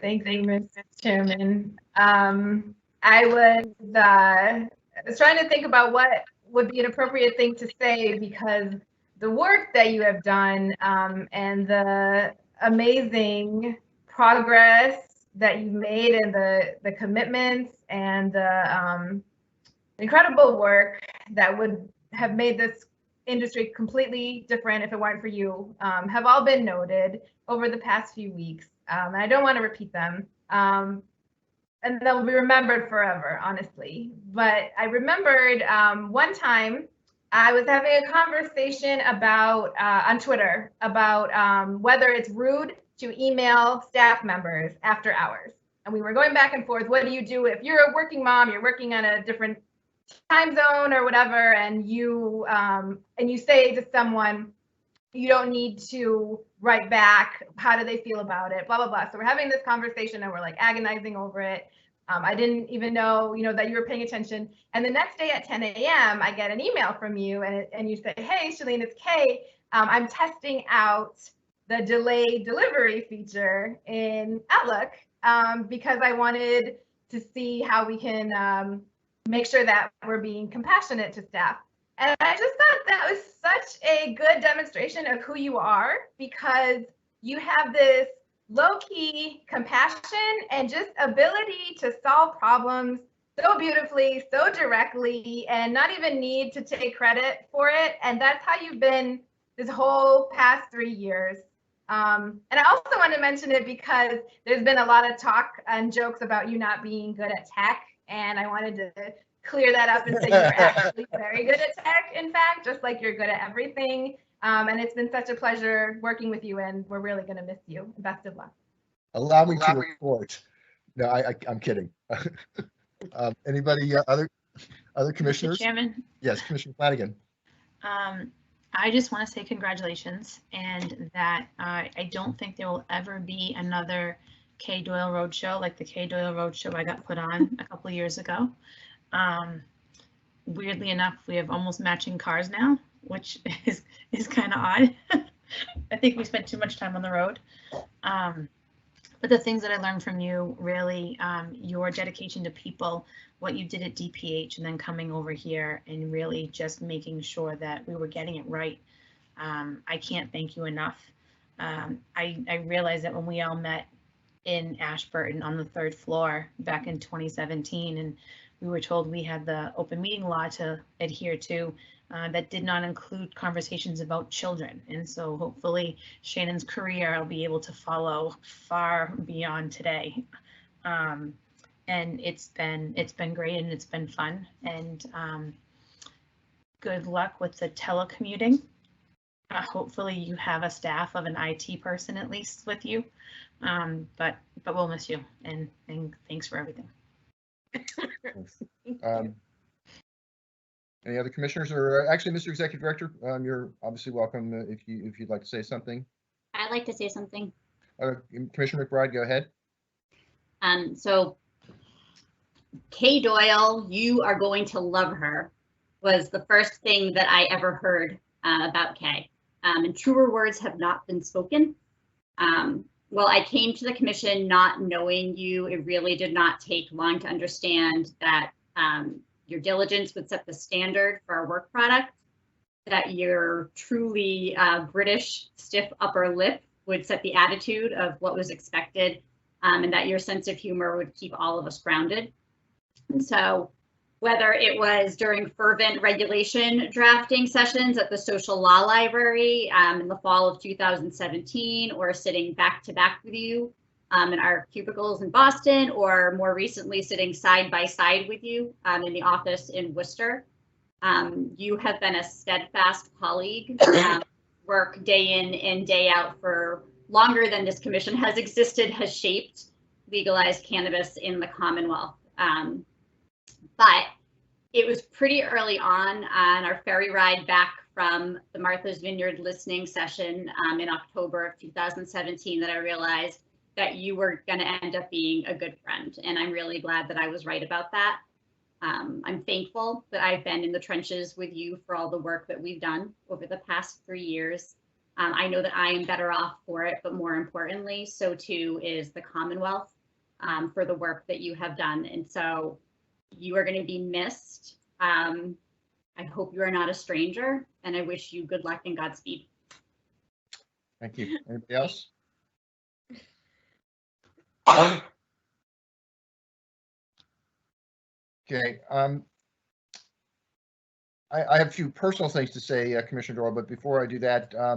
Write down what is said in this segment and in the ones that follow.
Thank you, Mr. Chairman. I was trying to think about what would be an appropriate thing to say because the work that you have done and the amazing progress that you've made and the commitments and the incredible work that would have made this industry completely different if it weren't for you have all been noted over the past few weeks. And I don't want to repeat them. And they'll be remembered forever, honestly. But I remembered one time I was having a conversation about on Twitter about whether it's rude to email staff members after hours. And we were going back and forth. What do you do if you're a working mom, you're working on a different time zone or whatever, and you say to someone, you don't need to write back. How do they feel about it? Blah, blah, blah. So we're having this conversation and we're like agonizing over it. I didn't even know, that you were paying attention. And the next day at 10 a.m., I get an email from you and you say, hey, Shalene, it's Kay. I'm testing out the delayed delivery feature in Outlook because I wanted to see how we can make sure that we're being compassionate to staff. And I just thought that was such a good demonstration of who you are because you have this low-key compassion and just ability to solve problems so beautifully, so directly, and not even need to take credit for it. And that's how you've been this whole past 3 years. And I also want to mention it because there's been a lot of talk and jokes about you not being good at tech. And I wanted to clear that up and say you're actually very good at tech, in fact, just like you're good at everything. And it's been such a pleasure working with you, and we're really going to miss you. Best of luck. Allow me to report. No, I'm kidding. Anybody, other commissioners? Mr. Chairman? Yes, Commissioner Flanagan. I just want to say congratulations, and that I don't think there will ever be another Kay Doyle Roadshow like the Kay Doyle Roadshow I got put on a couple of years ago. Weirdly enough, we have almost matching cars now, which is kind of odd. I think we spent too much time on the road. But the things that I learned from you, really, your dedication to people, what you did at DPH, and then coming over here and really just making sure that we were getting it right. I can't thank you enough. I realized that when we all met in Ashburton on the 3rd floor back in 2017, and we were told we had the open meeting law to adhere to, that did not include conversations about children. And so hopefully Shannon's career I'll be able to follow far beyond today. And it's been great and it's been fun. And good luck with the telecommuting. Hopefully you have a staff of an IT person at least with you. But we'll miss you, and thanks for everything. Any other commissioners, or actually, Mr. Executive Director, you're obviously welcome if you'd like to say something. I'd like to say something. Commissioner McBride, go ahead. So Kay Doyle, you are going to love her, was the first thing that I ever heard about Kay. And truer words have not been spoken. Well, I came to the commission not knowing you. It really did not take long to understand that your diligence would set the standard for our work product, that your truly British stiff upper lip would set the attitude of what was expected, and that your sense of humor would keep all of us grounded. And so whether it was during fervent regulation drafting sessions at the Social Law Library in the fall of 2017, or sitting back to back with you in our cubicles in Boston, or more recently sitting side by side with you in the office in Worcester, you have been a steadfast colleague, work day in and day out for longer than this commission has existed, has shaped legalized cannabis in the Commonwealth. But it was pretty early on our ferry ride back from the Martha's Vineyard listening session in October of 2017 that I realized that you were going to end up being a good friend. And I'm really glad that I was right about that. I'm thankful that I've been in the trenches with you for all the work that we've done over the past 3 years. I know that I am better off for it, but more importantly, so too is the Commonwealth for the work that you have done. And so you are going to be missed. I hope you are not a stranger, and I wish you good luck and Godspeed. Thank you. Anybody else? Okay. I have a few personal things to say, Commissioner Doyle, but before I do that, I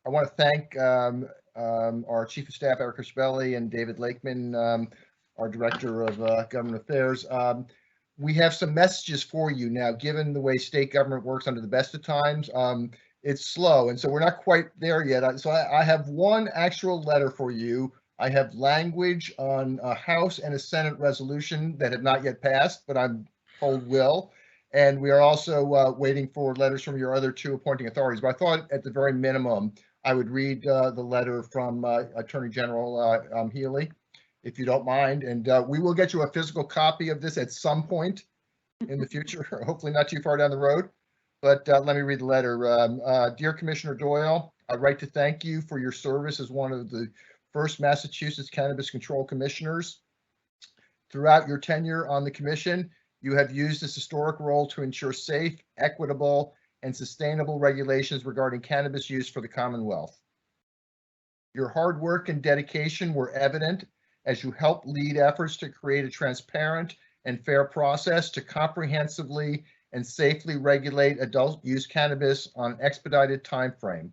want to thank our Chief of Staff, Erica Spelli, and David Lakeman, our Director of Government Affairs. We have some messages for you now. Given the way state government works under the best of times, it's slow, and so we're not quite there yet. So I have one actual letter for you. I have language on a House and a Senate resolution that have not yet passed, but I'm told will. And we are also waiting for letters from your other two appointing authorities. But I thought at the very minimum, I would read the letter from Attorney General Healy, if you don't mind. And we will get you a physical copy of this at some point in the future, hopefully not too far down the road. But let me read the letter. Dear Commissioner Doyle, I'd like to thank you for your service as one of the first Massachusetts Cannabis Control Commissioners. Throughout your tenure on the commission, you have used this historic role to ensure safe, equitable, and sustainable regulations regarding cannabis use for the Commonwealth. Your hard work and dedication were evident as you helped lead efforts to create a transparent and fair process to comprehensively and safely regulate adult use cannabis on an expedited time frame.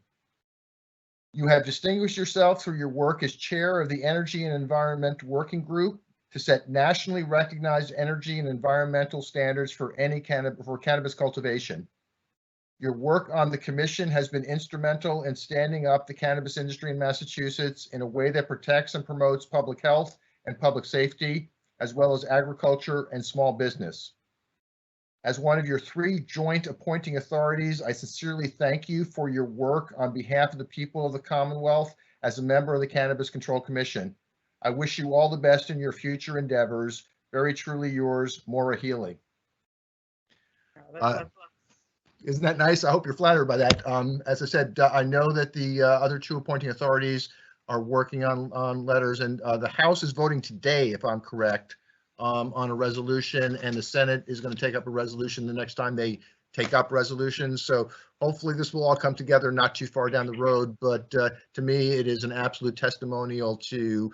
You have distinguished yourself through your work as chair of the Energy and Environment Working Group to set nationally recognized energy and environmental standards for cannabis cultivation. Your work on the commission has been instrumental in standing up the cannabis industry in Massachusetts in a way that protects and promotes public health and public safety, as well as agriculture and small business. As one of your three joint appointing authorities, I sincerely thank you for your work on behalf of the people of the Commonwealth as a member of the Cannabis Control Commission. I wish you all the best in your future endeavors. Very truly yours, Maura Healy. Isn't that nice? I hope you're flattered by that. As I said, I know that the other two appointing authorities are working on letters, and the House is voting today, if I'm correct, on a resolution, and the Senate is going to take up a resolution the next time they take up resolutions. So hopefully this will all come together not too far down the road. But to me, it is an absolute testimonial to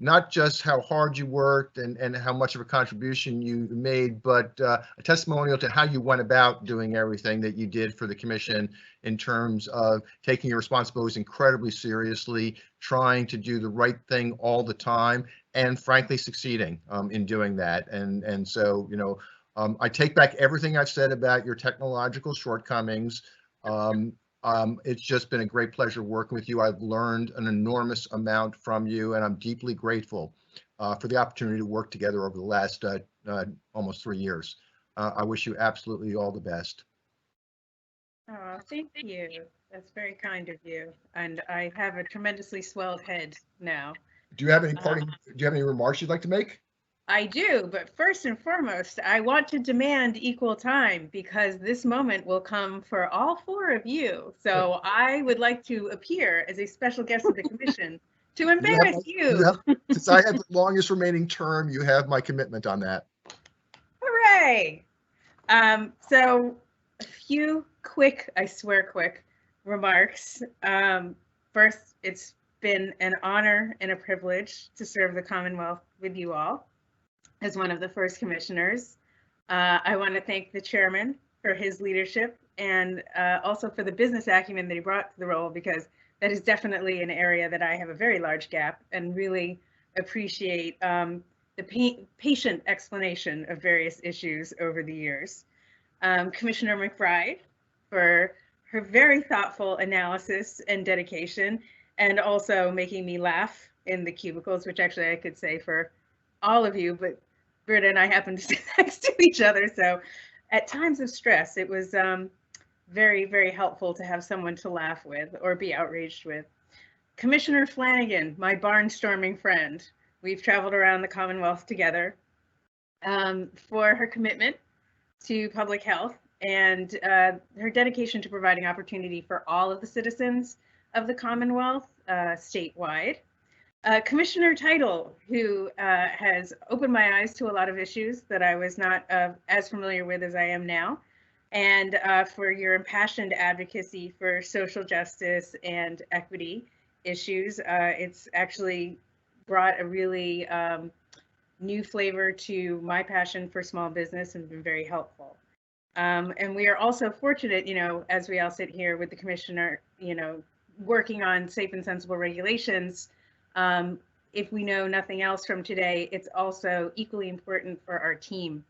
not just how hard you worked and how much of a contribution you made, but a testimonial to how you went about doing everything that you did for the commission in terms of taking your responsibilities incredibly seriously, trying to do the right thing all the time, and frankly succeeding in doing that. And so, you know, I take back everything I've said about your technological shortcomings. It's just been a great pleasure working with you. I've learned an enormous amount from you, and I'm deeply grateful for the opportunity to work together over the last almost 3 years. I wish you absolutely all the best. Oh, thank you. That's very kind of you. And I have a tremendously swelled head now. Do you have any do you have any remarks you'd like to make? I do, but first and foremost, I want to demand equal time because this moment will come for all four of you. So I would like to appear as a special guest of the commission to embarrass you. Since I have the longest remaining term, you have my commitment on that. Hooray! So a few quick, I swear quick, remarks. First, it's been an honor and a privilege to serve the Commonwealth with you all as one of the first commissioners. I want to thank the chairman for his leadership and also for the business acumen that he brought to the role, because that is definitely an area that I have a very large gap, and really appreciate the patient explanation of various issues over the years. Commissioner McBride for her very thoughtful analysis and dedication, and also making me laugh in the cubicles, which actually I could say for all of you, but Britta and I happen to sit next to each other. So at times of stress, it was very, very helpful to have someone to laugh with or be outraged with. Commissioner Flanagan, my barnstorming friend. We've traveled around the Commonwealth together, for her commitment to public health and her dedication to providing opportunity for all of the citizens of the Commonwealth statewide. Commissioner Doyle, who has opened my eyes to a lot of issues that I was not as familiar with as I am now, and for your impassioned advocacy for social justice and equity issues. It's actually brought a really new flavor to my passion for small business and been very helpful. And we are also fortunate, as we all sit here with the commissioner, working on safe and sensible regulations. If we know nothing else from today, it's also equally important for our team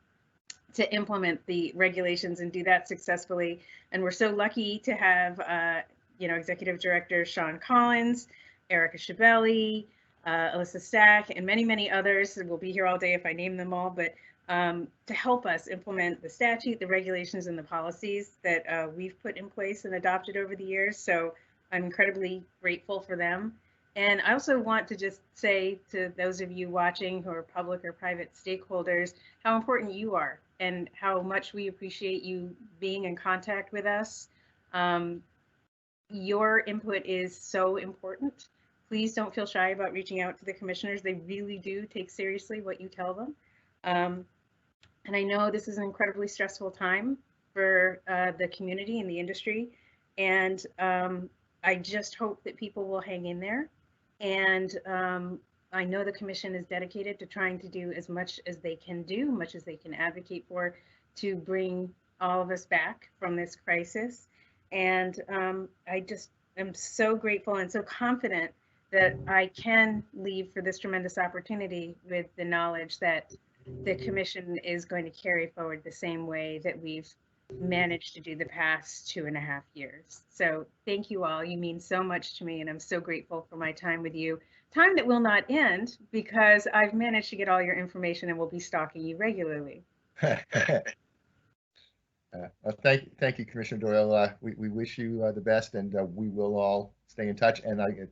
to implement the regulations and do that successfully. And we're so lucky to have, Executive Director Sean Collins, Erica Schiavelli, Alyssa Stack, and many, many others. We'll be here all day if I name them all, but to help us implement the statute, the regulations, and the policies that we've put in place and adopted over the years. So I'm incredibly grateful for them. And I also want to just say to those of you watching who are public or private stakeholders, how important you are and how much we appreciate you being in contact with us. Your input is so important. Please don't feel shy about reaching out to the commissioners. They really do take seriously what you tell them. And I know this is an incredibly stressful time for the community and the industry. And I just hope that people will hang in there. And I know the commission is dedicated to trying to do as much as they can do, much as they can advocate for, to bring all of us back from this crisis. And I just am so grateful and so confident that I can leave for this tremendous opportunity with the knowledge that the commission is going to carry forward the same way that we've managed to do the past 2.5 years. So thank you all. You mean so much to me, and I'm so grateful for my time with you. Time that will not end because I've managed to get all your information and will be stalking you regularly. Thank you, Commissioner Doyle. We wish you the best, and we will all stay in touch. And I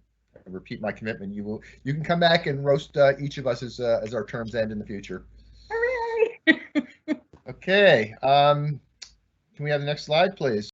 repeat my commitment. You can come back and roast each of us as our terms end in the future. Hooray! Okay. Can we have the next slide, please?